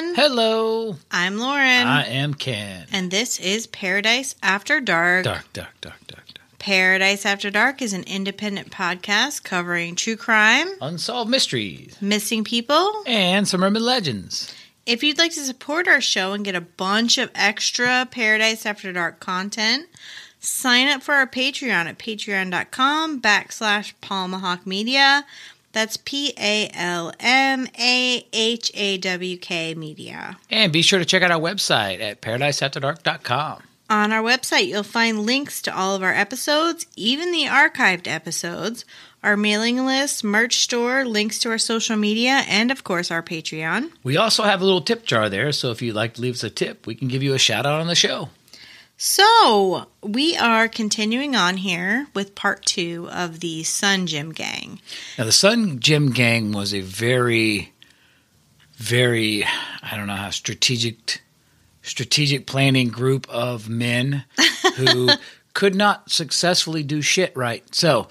Ken. Hello. I'm Lauren. I am Ken. And this is Paradise After Dark. Dark. Paradise After Dark is an independent podcast covering true crime, Unsolved mysteries, missing people, and some urban legends. If you'd like to support our show and get a bunch of extra Paradise After Dark content, sign up for our Patreon at patreon.com/Palmahawk Media. That's PALMAHAWK Media. And be sure to check out our website at paradiseafterdark.com. On our website, you'll find links to all of our episodes, even the archived episodes, our mailing list, merch store, links to our social media, and, of course, our Patreon. We also have a little tip jar there, so if you'd like to leave us a tip, we can give you a shout-out on the show. So, we are continuing on here with part 2 of the Sun Gym Gang. Now, the Sun Gym Gang was a very, I don't know how, strategic planning group of men who could not successfully do shit right. So,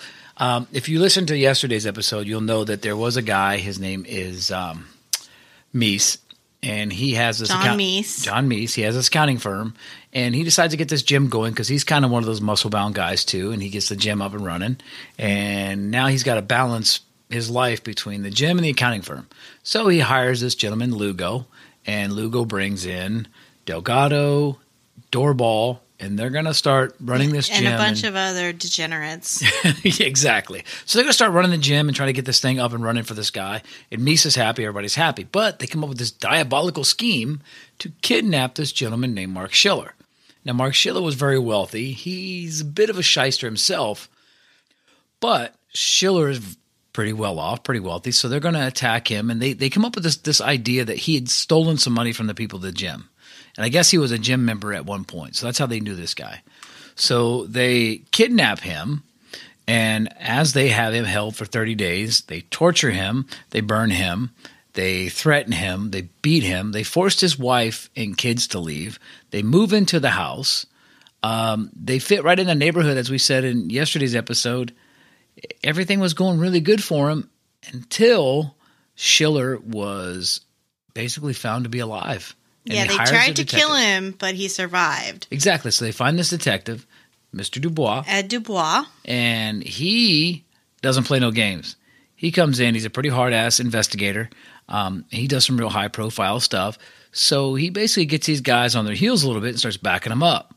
if you listen to yesterday's episode, you'll know that there was a guy, his name is Meese, and he has this John Meese. He has this accounting firm, and he decides to get this gym going because he's kind of one of those muscle-bound guys too, and he gets the gym up and running, and now he's got to balance his life between the gym and the accounting firm. So he hires this gentleman, Lugo, and Lugo brings in Delgado, Doorball, and they're going to start running this gym. And a bunch of other degenerates. Exactly. So they're going to start running the gym and try to get this thing up and running for this guy. And Meese is happy. Everybody's happy. But they come up with this diabolical scheme to kidnap this gentleman named Mark Schiller. Now, Mark Schiller was very wealthy. He's a bit of a shyster himself. But Schiller is pretty well off, pretty wealthy. So they're going to attack him. And they come up with this idea that he had stolen some money from the people at the gym. And I guess he was a gym member at one point. So that's how they knew this guy. So they kidnap him. And as they have him held for 30 days, they torture him. They burn him. They threaten him. They beat him. They forced his wife and kids to leave. They move into the house. They fit right in the neighborhood, as we said in yesterday's episode. Everything was going really good for him until Schiller was basically found to be alive. Yeah, they tried to kill him, but he survived. Exactly. So they find this detective, Mr. Dubois. Ed Dubois. And he doesn't play no games. He comes in. He's a pretty hard-ass investigator. He does some real high-profile stuff. So he basically gets these guys on their heels a little bit and starts backing them up.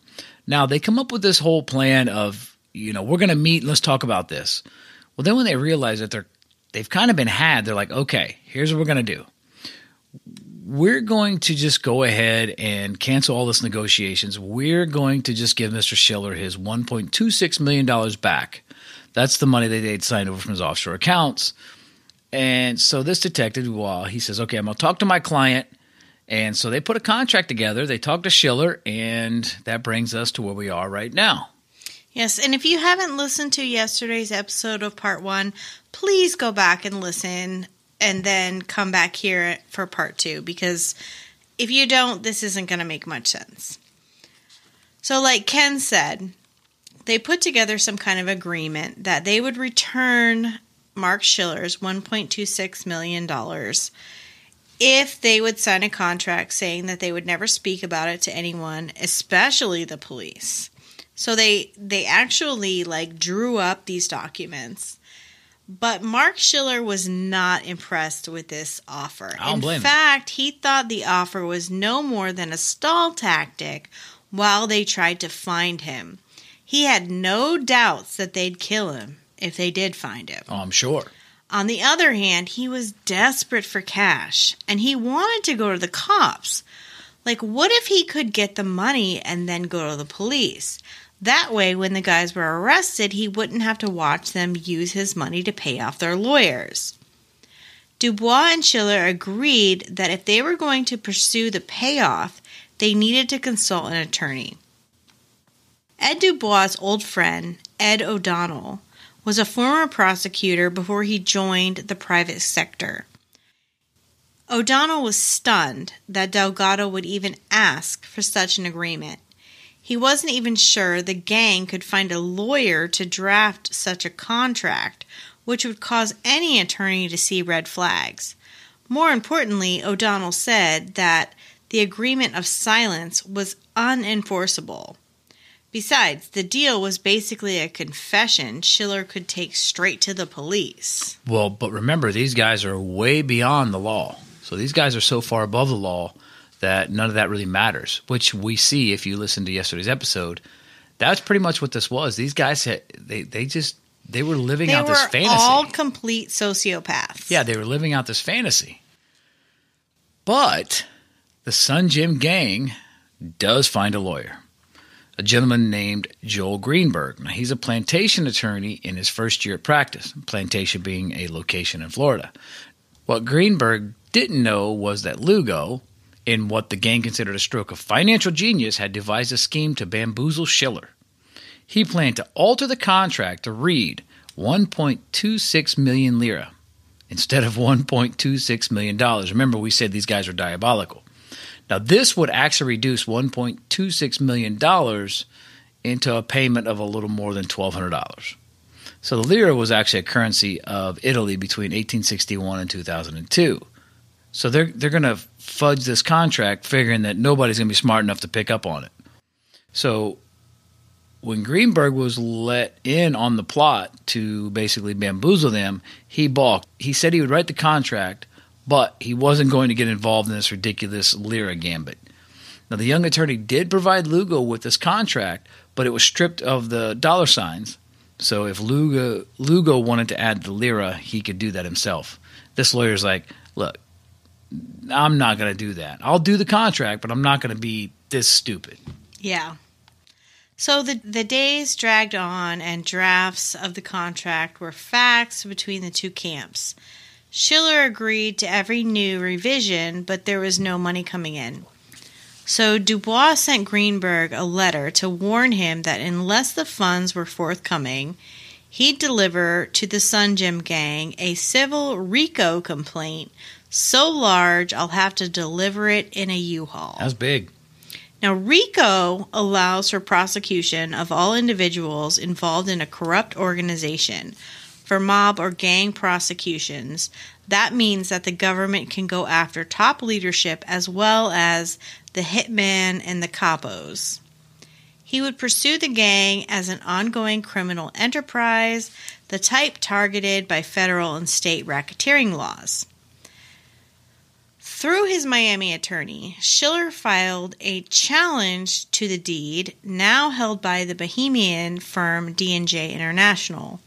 Now, they come up with this whole plan of, we're going to meet and let's talk about this. Well, then when they realize that they've kind of been had, they're like, okay, here's what we're going to do. We're going to just go ahead and cancel all this negotiations. We're going to just give Mr. Schiller his $1.26 million back. That's the money that they'd signed over from his offshore accounts. And so this detective, he says, okay, I'm going to talk to my client. And so they put a contract together. They talk to Schiller, and that brings us to where we are right now. Yes, and if you haven't listened to yesterday's episode of Part 1, please go back and listen and then come back here for part 2, because if you don't, this isn't going to make much sense. So like Ken said, they put together some kind of agreement that they would return Mark Schiller's $1.26 million if they would sign a contract saying that they would never speak about it to anyone, especially the police. So they actually drew up these documents. But Mark Schiller was not impressed with this offer. In fact, he thought the offer was no more than a stall tactic while they tried to find him. He had no doubts that they'd kill him if they did find him. Oh, I'm sure. On the other hand, he was desperate for cash, and he wanted to go to the cops. What if he could get the money and then go to the police? That way, when the guys were arrested, he wouldn't have to watch them use his money to pay off their lawyers. Dubois and Schiller agreed that if they were going to pursue the payoff, they needed to consult an attorney. Ed Dubois' old friend, Ed O'Donnell, was a former prosecutor before he joined the private sector. O'Donnell was stunned that Delgado would even ask for such an agreement. He wasn't even sure the gang could find a lawyer to draft such a contract, which would cause any attorney to see red flags. More importantly, O'Donnell said that the agreement of silence was unenforceable. Besides, the deal was basically a confession Schiller could take straight to the police. Well, but remember, these guys are way beyond the law. So these guys are so far above the law that none of that really matters, which we see if you listen to yesterday's episode. That's pretty much what this was. These guys, they were living out this fantasy. They were all complete sociopaths. Yeah, they were living out this fantasy. But the Sun Gym gang does find a lawyer, a gentleman named Joel Greenberg. Now, he's a plantation attorney in his first year of practice, plantation being a location in Florida. What Greenberg didn't know was that Lugo, in what the gang considered a stroke of financial genius, had devised a scheme to bamboozle Schiller. He planned to alter the contract to read 1.26 million lira instead of $1.26 million. Remember, we said these guys are diabolical. Now, this would actually reduce $1.26 million into a payment of a little more than $1,200. So the lira was actually a currency of Italy between 1861 and 2002. So they're going to fudge this contract, figuring that nobody's going to be smart enough to pick up on it. So when Greenberg was let in on the plot to basically bamboozle them, he balked. He said he would write the contract, but he wasn't going to get involved in this ridiculous lira gambit. Now, the young attorney did provide Lugo with this contract, but it was stripped of the dollar signs. So if Lugo wanted to add the lira, he could do that himself. This lawyer's like, look, I'm not going to do that. I'll do the contract, but I'm not going to be this stupid. Yeah. So the days dragged on, and drafts of the contract were faxed between the two camps. Schiller agreed to every new revision, but there was no money coming in. So Dubois sent Greenberg a letter to warn him that unless the funds were forthcoming, he'd deliver to the Sun Gym gang a civil RICO complaint so large I'll have to deliver it in a U-Haul. That's big. Now, RICO allows for prosecution of all individuals involved in a corrupt organization. For mob or gang prosecutions, that means that the government can go after top leadership as well as the hitman and the capos. He would pursue the gang as an ongoing criminal enterprise, the type targeted by federal and state racketeering laws. Through his Miami attorney, Schiller filed a challenge to the deed, now held by the Bohemian firm D&J International.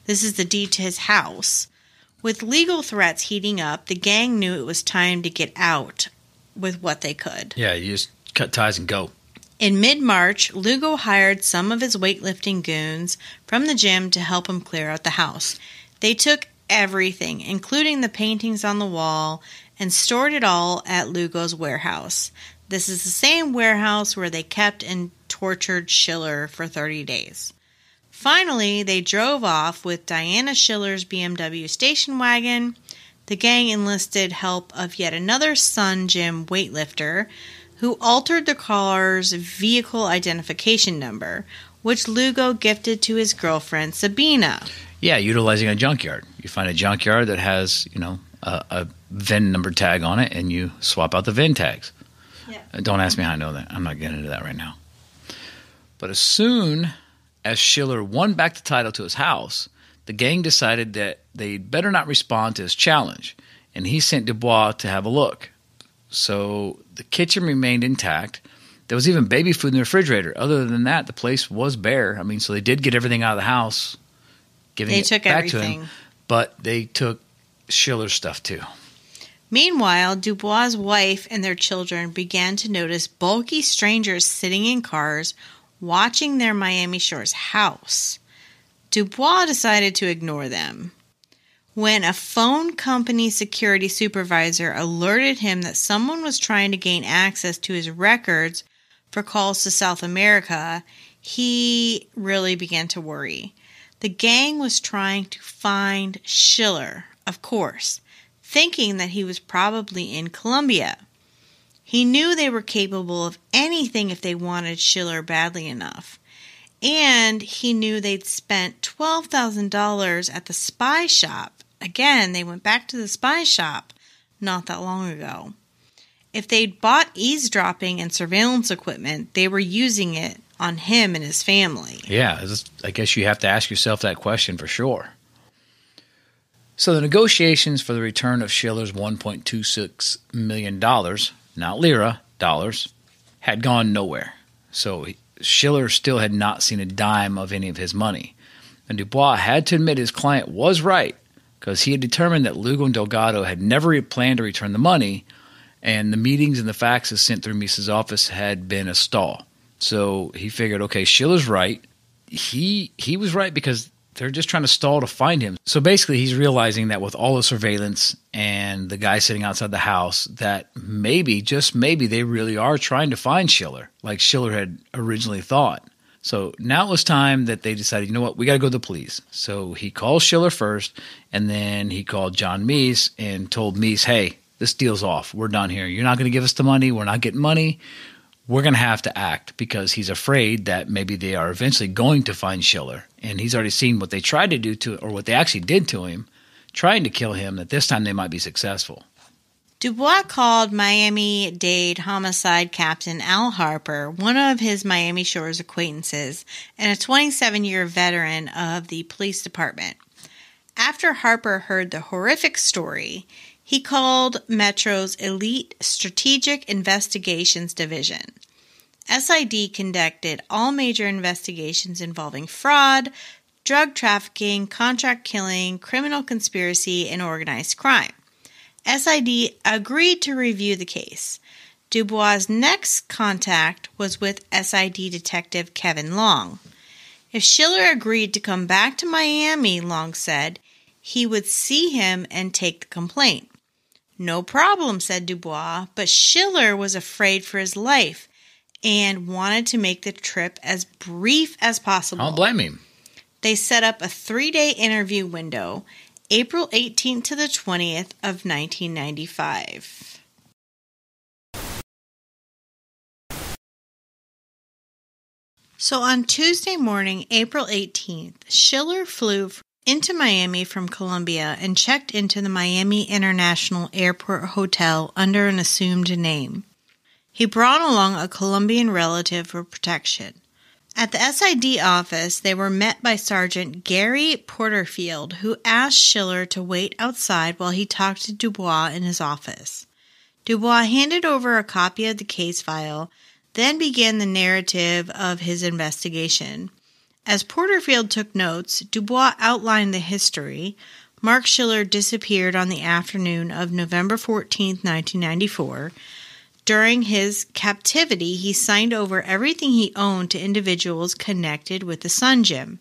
This is the deed to his house. With legal threats heating up, the gang knew it was time to get out with what they could. Yeah, you just cut ties and go. In mid-March, Lugo hired some of his weightlifting goons from the gym to help him clear out the house. They took everything, including the paintings on the wall, and stored it all at Lugo's warehouse. This is the same warehouse where they kept and tortured Schiller for 30 days. Finally, they drove off with Diana Schiller's BMW station wagon. The gang enlisted help of yet another Sun Gym weightlifter who altered the car's vehicle identification number, which Lugo gifted to his girlfriend Sabina. Yeah, utilizing a junkyard. You find a junkyard that has, a VIN number tag on it, and you swap out the VIN tags. Yeah. Don't ask me how I know that. I'm not getting into that right now. But as soon as Schiller won back the title to his house, the gang decided that they'd better not respond to his challenge, and he sent Dubois to have a look. So the kitchen remained intact. There was even baby food in the refrigerator. Other than that, the place was bare. So they did get everything out of the house, giving it back to him. But they took Schiller's stuff too. Meanwhile, Dubois' wife and their children began to notice bulky strangers sitting in cars watching their Miami Shores house. Dubois decided to ignore them. When a phone company security supervisor alerted him that someone was trying to gain access to his records for calls to South America, he really began to worry. The gang was trying to find Schiller, of course, thinking that he was probably in Colombia. He knew they were capable of anything if they wanted Schiller badly enough. And he knew they'd spent $12,000 at the spy shop. Again, they went back to the spy shop not that long ago. If they'd bought eavesdropping and surveillance equipment, they were using it on him and his family. Yeah, I guess you have to ask yourself that question for sure. So the negotiations for the return of Schiller's $1.26 million, not lira, dollars, had gone nowhere. So Schiller still had not seen a dime of any of his money. And Dubois had to admit his client was right, because he had determined that Lugo and Delgado had never planned to return the money, and the meetings and the faxes sent through Mises' office had been a stall. So he figured, okay, Schiller's right. He was right because they're just trying to stall to find him. So basically he's realizing that with all the surveillance and the guy sitting outside the house, that maybe, just maybe, they really are trying to find Schiller, like Schiller had originally thought. So now it was time that they decided, you know what, we got to go to the police. So he called Schiller first, and then he called John Mies and told Mies, hey, this deal's off. We're done here. You're not going to give us the money. We're not getting money. We're going to have to act, because he's afraid that maybe they are eventually going to find Schiller. And he's already seen what they tried to do to, or what they actually did to him, trying to kill him, that this time they might be successful. Dubois called Miami-Dade homicide captain Al Harper, one of his Miami Shores acquaintances, and a 27-year veteran of the police department. After Harper heard the horrific story, he called Metro's Elite Strategic Investigations Division. SID conducted all major investigations involving fraud, drug trafficking, contract killing, criminal conspiracy, and organized crime. SID agreed to review the case. Dubois' next contact was with SID detective Kevin Long. If Schiller agreed to come back to Miami, Long said, he would see him and take the complaint. No problem, said Dubois, but Schiller was afraid for his life and wanted to make the trip as brief as possible. I don't blame him. They set up a 3-day interview window, April 18th to the 20th of 1995. So on Tuesday morning, April 18th, Schiller flew into Miami from Colombia and checked into the Miami International Airport Hotel under an assumed name. He brought along a Colombian relative for protection. At the SID office, they were met by Sergeant Gary Porterfield, who asked Schiller to wait outside while he talked to Dubois in his office. Dubois handed over a copy of the case file, then began the narrative of his investigation. As Porterfield took notes, Dubois outlined the history. Mark Schiller disappeared on the afternoon of November 14, 1994. During his captivity, he signed over everything he owned to individuals connected with the Sun Gym.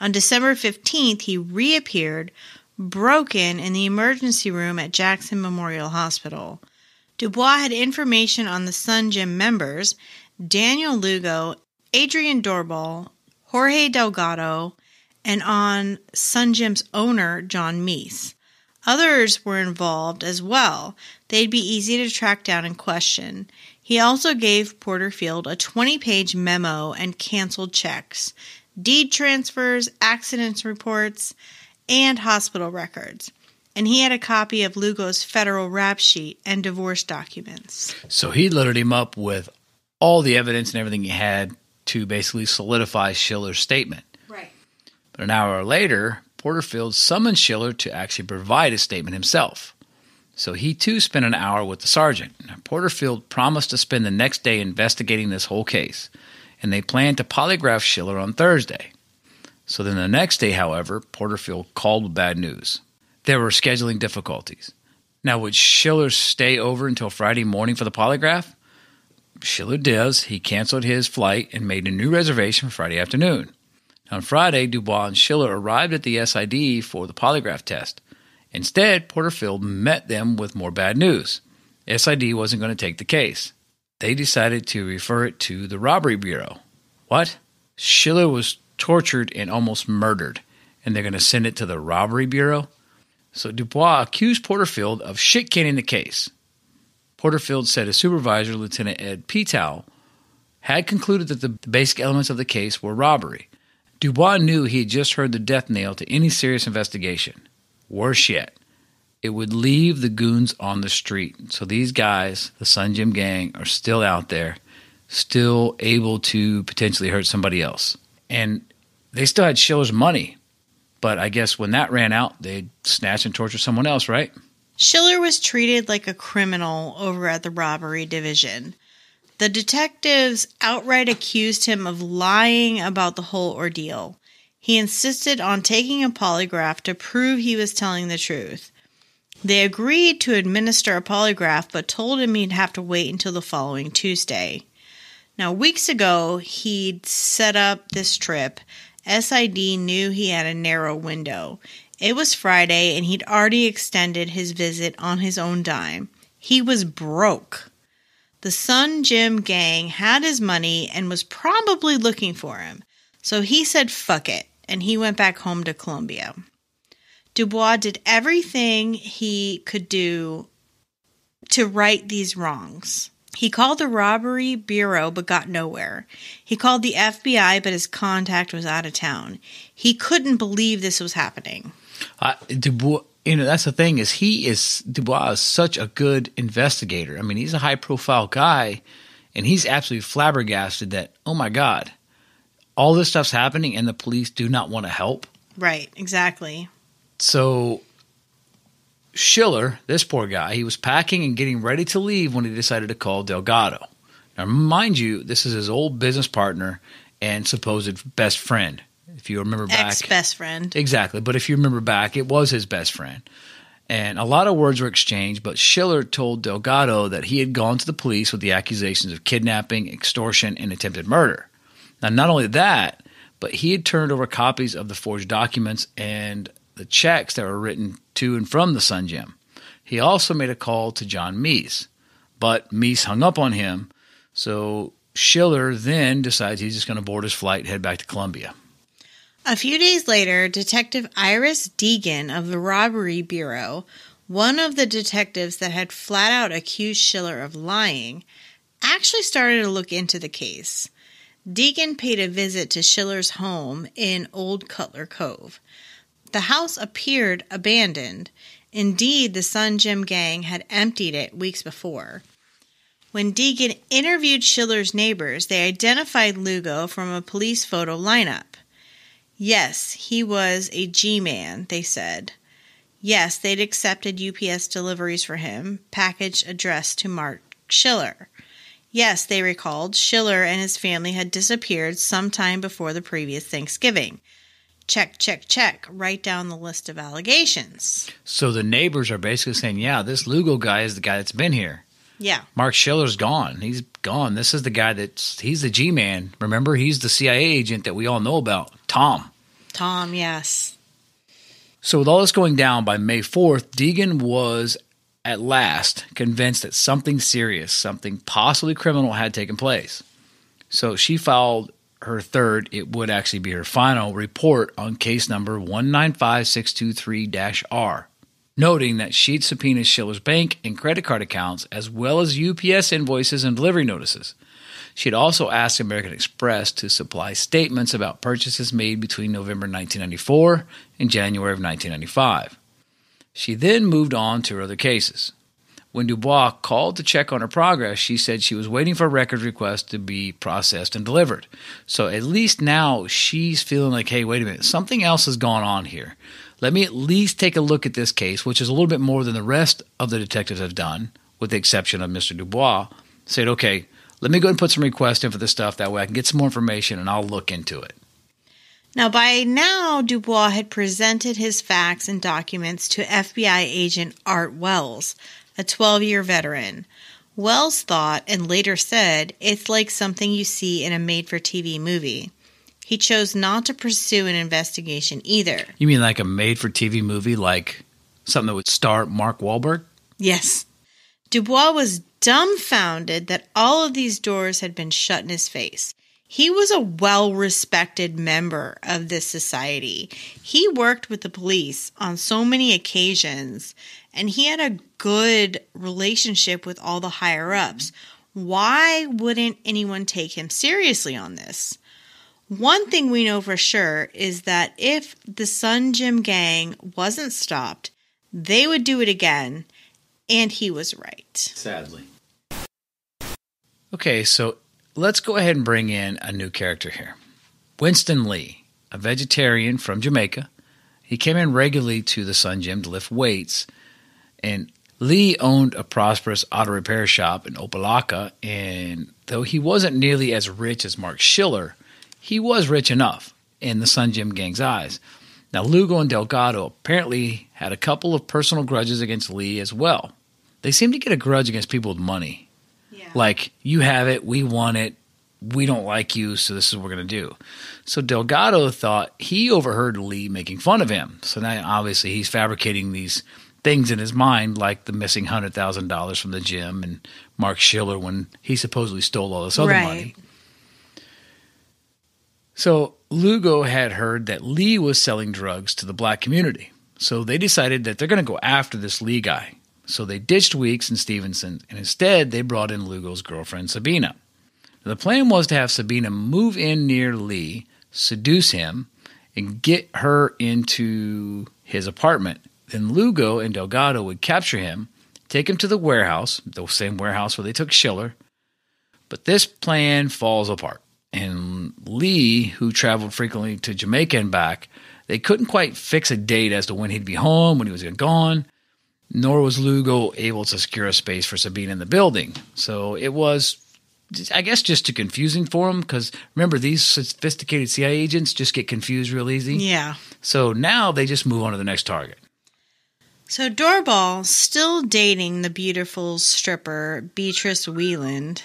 On December 15th, he reappeared, broken, in the emergency room at Jackson Memorial Hospital. Dubois had information on the Sun Gym members, Daniel Lugo, Adrian Dorbal, Jorge Delgado, and on Sun Gym's owner, John Mies. Others were involved as well. They'd be easy to track down and question. He also gave Porterfield a 20-page memo and canceled checks, deed transfers, accidents reports, and hospital records. And he had a copy of Lugo's federal rap sheet and divorce documents. So he loaded him up with all the evidence and everything he had to basically solidify Schiller's statement. Right. But an hour later, Porterfield summoned Schiller to actually provide a statement himself. So he too spent an hour with the sergeant. Now, Porterfield promised to spend the next day investigating this whole case, and they planned to polygraph Schiller on Thursday. So then the next day, however, Porterfield called with bad news. There were scheduling difficulties. Now, would Schiller stay over until Friday morning for the polygraph? Schiller does. He canceled his flight and made a new reservation for Friday afternoon. On Friday, Dubois and Schiller arrived at the SID for the polygraph test. Instead, Porterfield met them with more bad news. SID wasn't going to take the case. They decided to refer it to the Robbery Bureau. What? Schiller was tortured and almost murdered, and they're going to send it to the Robbery Bureau? So Dubois accused Porterfield of shit-canning the case. Porterfield said his supervisor, Lieutenant Ed Petow, had concluded that the basic elements of the case were robbery. Dubois knew he had just heard the death nail to any serious investigation. Worse yet, it would leave the goons on the street. So these guys, the Sun Gym gang, are still out there, still able to potentially hurt somebody else. And they still had Schiller's money. But I guess when that ran out, they'd snatch and torture someone else, right? Schiller was treated like a criminal over at the robbery division. The detectives outright accused him of lying about the whole ordeal. He insisted on taking a polygraph to prove he was telling the truth. They agreed to administer a polygraph, but told him he'd have to wait until the following Tuesday. Now, weeks ago, he'd set up this trip. SID knew he had a narrow window. It was Friday, and he'd already extended his visit on his own dime. He was broke. The Sun Gym gang had his money and was probably looking for him. So he said fuck it, and he went back home to Colombia. Dubois did everything he could do to right these wrongs. He called the robbery bureau but got nowhere. He called the FBI, but his contact was out of town. He couldn't believe this was happening. Dubois, that's the thing Dubois is such a good investigator. I mean, he's a high-profile guy, and he's absolutely flabbergasted that, oh my God, all this stuff's happening and the police do not want to help. Right, exactly. So Schiller, this poor guy, he was packing and getting ready to leave when he decided to call Delgado. Now, mind you, this is his old business partner and supposed best friend. If you remember back. Ex-best friend. Exactly. But if you remember back, it was his best friend. And a lot of words were exchanged, but Schiller told Delgado that he had gone to the police with the accusations of kidnapping, extortion, and attempted murder. Now, not only that, but he had turned over copies of the forged documents and the checks that were written to and from the Sun Gym. He also made a call to John Meese, but Meese hung up on him, so Schiller then decides he's just going to board his flight and head back to Colombia. A few days later, Detective Iris Deegan of the Robbery Bureau, one of the detectives that had flat out accused Schiller of lying, actually started to look into the case. Deegan paid a visit to Schiller's home in Old Cutler Cove. The house appeared abandoned. Indeed, the Sun Gym gang had emptied it weeks before. When Deegan interviewed Schiller's neighbors, they identified Lugo from a police photo lineup. Yes, he was a G-man, they said. Yes, they'd accepted UPS deliveries for him, package addressed to Mark Schiller. Yes, they recalled, Schiller and his family had disappeared sometime before the previous Thanksgiving. Check, check, check, right down the list of allegations. So the neighbors are basically saying, yeah, this Lugo guy is the guy that's been here. Yeah. Mark Schiller's gone. He's gone. This is the guy he's the G-man. Remember, he's the CIA agent that we all know about, Tom. Tom, yes. So with all this going down, by May 4th, Deegan was at last convinced that something serious, something possibly criminal had taken place. So she filed her third, it would actually be her final, report on case number 195623-R. Noting that she'd subpoenaed Schiller's bank and credit card accounts, as well as UPS invoices and delivery notices. She'd also asked American Express to supply statements about purchases made between November 1994 and January of 1995. She then moved on to her other cases. When Dubois called to check on her progress, she said she was waiting for a record request to be processed and delivered. So at least now she's feeling like, hey, wait a minute, something else has gone on here. Let me at least take a look at this case, which is a little bit more than the rest of the detectives have done, with the exception of Mr. Dubois. Said, okay, let me go and put some requests in for this stuff. That way I can get some more information and I'll look into it. Now, by now, Dubois had presented his facts and documents to FBI agent Art Wells, a 12-year veteran. Wells thought, and later said, it's like something you see in a made-for-TV movie. He chose not to pursue an investigation either. You mean like a made-for-TV movie, like something that would star Mark Wahlberg? Yes. Dubois was dumbfounded that all of these doors had been shut in his face. He was a well-respected member of this society. He worked with the police on so many occasions, and he had a good relationship with all the higher-ups. Why wouldn't anyone take him seriously on this? One thing we know for sure is that if the Sun Gym gang wasn't stopped, they would do it again, and he was right. Sadly. Okay, so let's go ahead and bring in a new character here. Winston Lee, a vegetarian from Jamaica. He came in regularly to the Sun Gym to lift weights, and Lee owned a prosperous auto repair shop in Opelika, and though he wasn't nearly as rich as Mark Schiller, he was rich enough in the Sun Gym gang's eyes. Now, Lugo and Delgado apparently had a couple of personal grudges against Lee as well. They seem to get a grudge against people with money. Yeah. Like, you have it, we want it, we don't like you, so this is what we're going to do. So Delgado thought he overheard Lee making fun of him. So now, obviously, he's fabricating these things in his mind, like the missing $100,000 from the gym and Mark Schiller when he supposedly stole all this other money. So Lugo had heard that Lee was selling drugs to the black community. So they decided that they're going to go after this Lee guy. So they ditched Weeks and Stevenson, and instead they brought in Lugo's girlfriend, Sabina. Now, the plan was to have Sabina move in near Lee, seduce him, and get her into his apartment. Then Lugo and Delgado would capture him, take him to the warehouse, the same warehouse where they took Schiller. But this plan falls apart. And Lee, who traveled frequently to Jamaica and back, they couldn't quite fix a date as to when he'd be home, when he was gone, nor was Lugo able to secure a space for Sabina in the building. So it was, I guess, just too confusing for him, because remember, these sophisticated CIA agents just get confused real easy. Yeah. So now they just move on to the next target. So Doorbal, still dating the beautiful stripper Beatrice Wieland,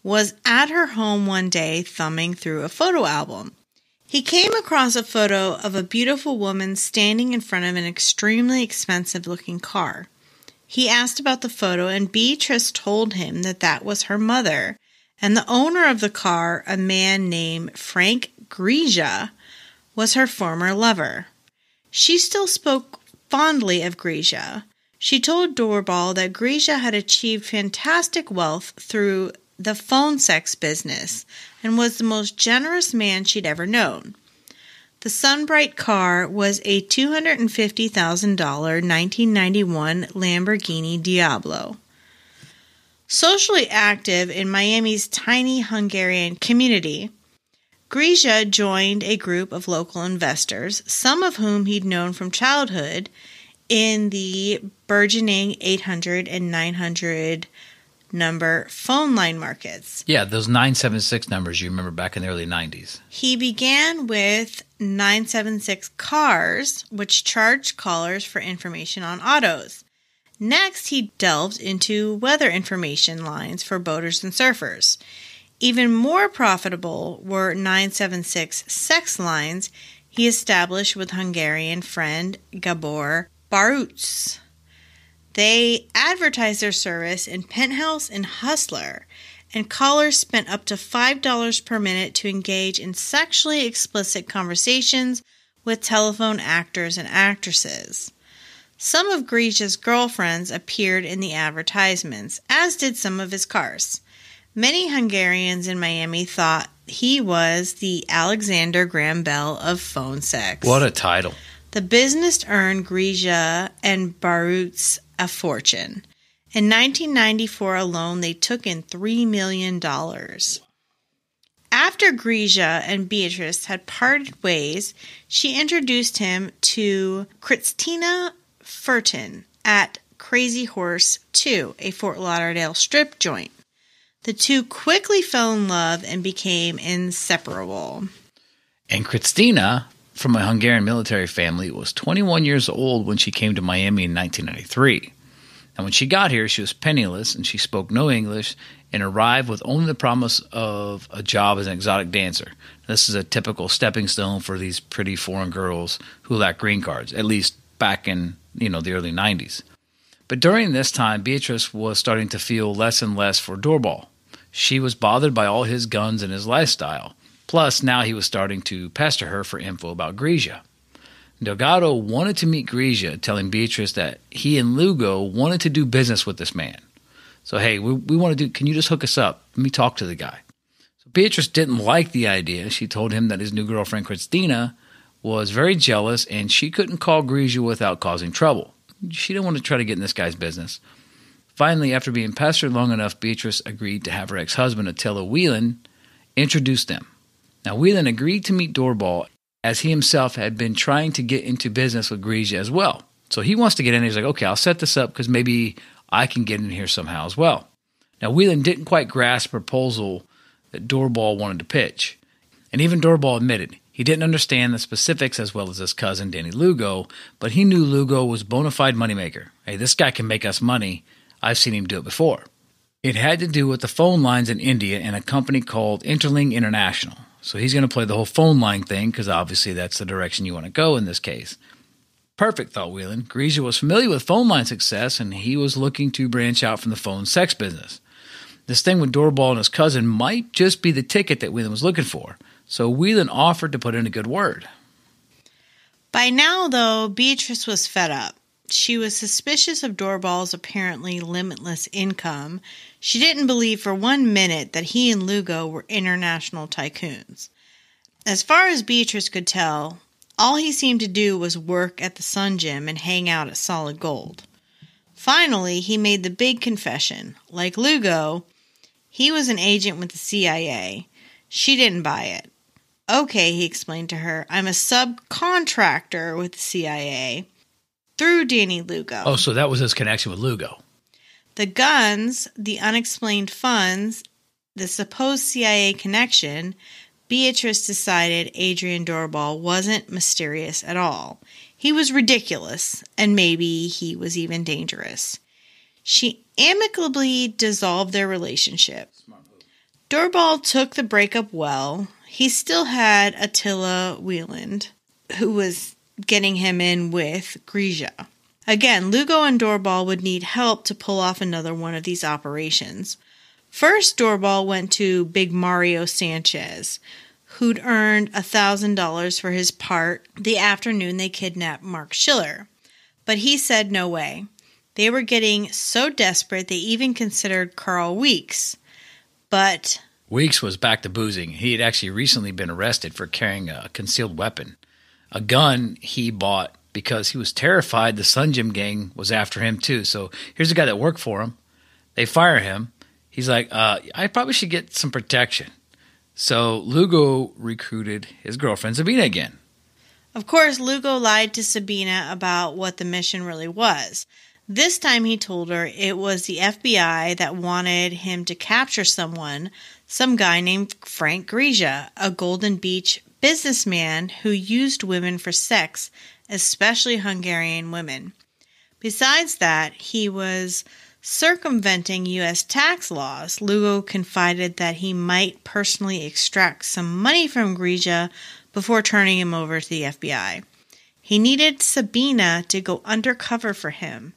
was at her home one day thumbing through a photo album. He came across a photo of a beautiful woman standing in front of an extremely expensive-looking car. He asked about the photo, and Beatrice told him that that was her mother, and the owner of the car, a man named Frank Grisia, was her former lover. She still spoke fondly of Grisia. She told Doorbal that Grisia had achieved fantastic wealth through the phone sex business and was the most generous man she'd ever known. The Sunbright car was a $250,000 1991 Lamborghini Diablo. Socially active in Miami's tiny Hungarian community, Grisia joined a group of local investors, some of whom he'd known from childhood, in the burgeoning 800 and 900 number phone line markets. Yeah, those 976 numbers you remember back in the early 90s. He began with 976 cars, which charged callers for information on autos. Next, he delved into weather information lines for boaters and surfers. Even more profitable were 976 sex lines he established with Hungarian friend Gabor Baruts. They advertised their service in Penthouse and Hustler, and callers spent up to $5 per minute to engage in sexually explicit conversations with telephone actors and actresses. Some of Grisia's girlfriends appeared in the advertisements, as did some of his cars. Many Hungarians in Miami thought he was the Alexander Graham Bell of phone sex. What a title. The business earned Grisia and Baruts a fortune. In 1994 alone, they took in $3 million. After Grisia and Beatrice had parted ways, she introduced him to Christina Furton at Crazy Horse 2, a Fort Lauderdale strip joint. The two quickly fell in love and became inseparable. And Christina, from a Hungarian military family, was 21 years old when she came to Miami in 1993. And when she got here, she was penniless and she spoke no English and arrived with only the promise of a job as an exotic dancer. This is a typical stepping stone for these pretty foreign girls who lack green cards, at least back in, the early 90s. But during this time, Beatrice was starting to feel less and less for Doorbal. She was bothered by all his guns and his lifestyle. Plus, now he was starting to pester her for info about Grisia. Delgado wanted to meet Grisia, telling Beatrice that he and Lugo wanted to do business with this man. So, hey, we want to can you just hook us up? Let me talk to the guy. So Beatrice didn't like the idea. She told him that his new girlfriend, Christina, was very jealous and she couldn't call Grisia without causing trouble. She didn't want to try to get in this guy's business. Finally, after being pestered long enough, Beatrice agreed to have her ex-husband, Attila Whelan, introduce them. Now, Whelan agreed to meet Doorbal, as he himself had been trying to get into business with Grisia as well. So he wants to get in. He's like, okay, I'll set this up because maybe I can get in here somehow as well. Now, Whelan didn't quite grasp the proposal that Doorbal wanted to pitch. And even Doorbal admitted he didn't understand the specifics as well as his cousin, Danny Lugo, but he knew Lugo was a bona fide moneymaker. Hey, this guy can make us money. I've seen him do it before. It had to do with the phone lines in India and a company called Interling International. So he's going to play the whole phone line thing because obviously that's the direction you want to go in this case. Perfect, thought Whelan. Grisia was familiar with phone line success and he was looking to branch out from the phone sex business. This thing with Doorbal and his cousin might just be the ticket that Whelan was looking for. So Whelan offered to put in a good word. By now, though, Beatrice was fed up. She was suspicious of Doorbal's apparently limitless income. She didn't believe for 1 minute that he and Lugo were international tycoons. As far as Beatrice could tell, all he seemed to do was work at the Sun Gym and hang out at Solid Gold. Finally, he made the big confession. Like Lugo, he was an agent with the CIA. She didn't buy it. Okay, he explained to her, I'm a subcontractor with the CIA. Through Danny Lugo. Oh, so that was his connection with Lugo. The guns, the unexplained funds, the supposed CIA connection, Beatrice decided Adrian Doorbal wasn't mysterious at all. He was ridiculous, and maybe he was even dangerous. She amicably dissolved their relationship. Doorbal took the breakup well. He still had Attila Whelan, who was getting him in with Grisia. Again, Lugo and Doorbal would need help to pull off another one of these operations. First, Doorbal went to Big Mario Sanchez, who'd earned $1,000 for his part the afternoon they kidnapped Mark Schiller. But he said no way. They were getting so desperate they even considered Carl Weeks. But Weeks was back to boozing. He had actually recently been arrested for carrying a concealed weapon. A gun he bought because he was terrified the Sun Gym gang was after him too. So here's a guy that worked for him. They fire him. He's like, I probably should get some protection. So Lugo recruited his girlfriend Sabina again. Of course, Lugo lied to Sabina about what the mission really was. This time he told her it was the FBI that wanted him to capture someone, some guy named Frank Grisia, a Golden Beach businessman who used women for sex, especially Hungarian women. Besides that, he was circumventing U.S. tax laws. Lugo confided that he might personally extract some money from Grisia before turning him over to the FBI. He needed Sabina to go undercover for him.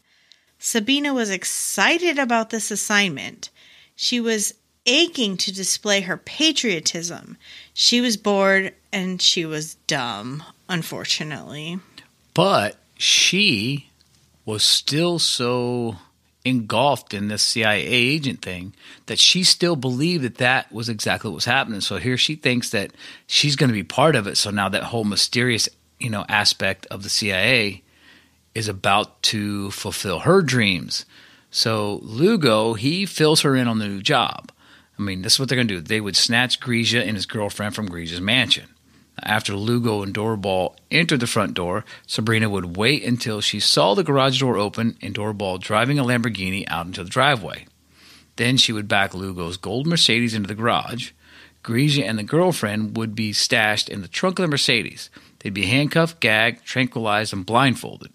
Sabina was excited about this assignment. She was aching to display her patriotism. She was bored and she was dumb, unfortunately. But she was still so engulfed in this CIA agent thing that she still believed that that was exactly what was happening. So here she thinks that she's going to be part of it. So now that whole mysterious, aspect of the CIA is about to fulfill her dreams. So Lugo, he fills her in on the new job. I mean, this is what they're going to do. They would snatch Grisia and his girlfriend from Grisia's mansion. After Lugo and Doorbal entered the front door, Sabrina would wait until she saw the garage door open and Doorbal driving a Lamborghini out into the driveway. Then she would back Lugo's gold Mercedes into the garage. Grisia and the girlfriend would be stashed in the trunk of the Mercedes. They'd be handcuffed, gagged, tranquilized, and blindfolded.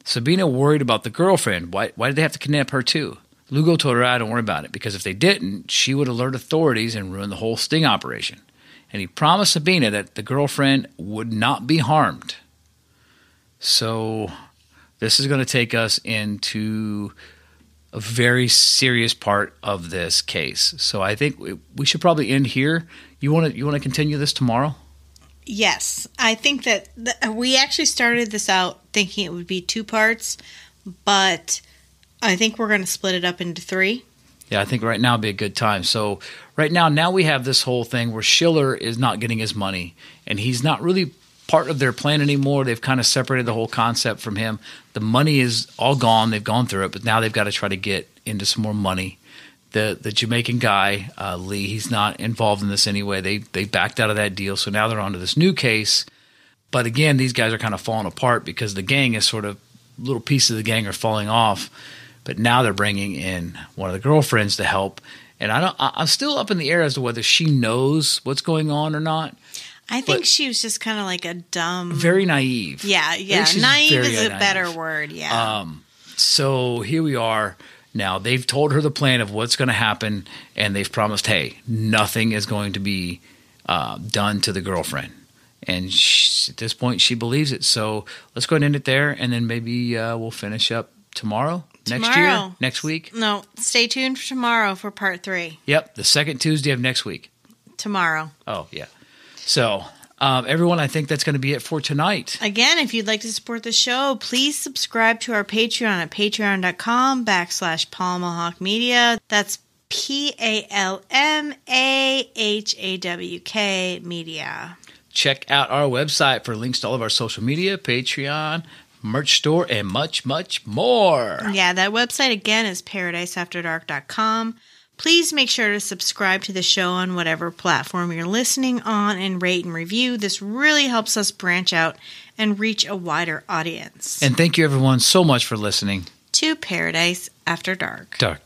Sabina worried about the girlfriend. Why did they have to kidnap her too? Lugo told her, don't worry about it, because if they didn't, she would alert authorities and ruin the whole sting operation. And he promised Sabina that the girlfriend would not be harmed. So this is going to take us into a very serious part of this case. So I think we should probably end here. You want to continue this tomorrow? Yes. I think that we actually started this out thinking it would be 2 parts, but I think we're going to split it up into 3. Yeah, I think right now would be a good time. So right now we have this whole thing where Schiller is not getting his money, and he's not really part of their plan anymore. They've kind of separated the whole concept from him. The money is all gone. They've gone through it, but now they've got to try to get into some more money. The Jamaican guy, Lee, he's not involved in this anyway. They backed out of that deal, so now they're on to this new case. But again, these guys are kind of falling apart because the gang is sort of little pieces of the gang are falling off. But now they're bringing in one of the girlfriends to help. And I'm still up in the air as to whether she knows what's going on or not. I think she was just kind of like a dumb... Very naive. Yeah. Naive is a better word, yeah. So here we are. Now, they've told her the plan of what's going to happen, and they've promised, hey, nothing is going to be done to the girlfriend. And at this point, she believes it. So let's go ahead and end it there, and then maybe we'll finish up tomorrow. Next year? Next week? No, stay tuned for tomorrow for part 3. Yep, the second Tuesday of next week. Tomorrow. Oh, yeah. So, everyone, I think that's going to be it for tonight. Again, if you'd like to support the show, please subscribe to our Patreon at patreon.com/PaulMahawk Media. That's PALMAHAWK Media. Check out our website for links to all of our social media, Patreon, merch store, and much, much more. Yeah, that website again is paradiseafterdark.com. Please make sure to subscribe to the show on whatever platform you're listening on and rate and review. This really helps us branch out and reach a wider audience. And thank you everyone so much for listening to Paradise After Dark. Dark.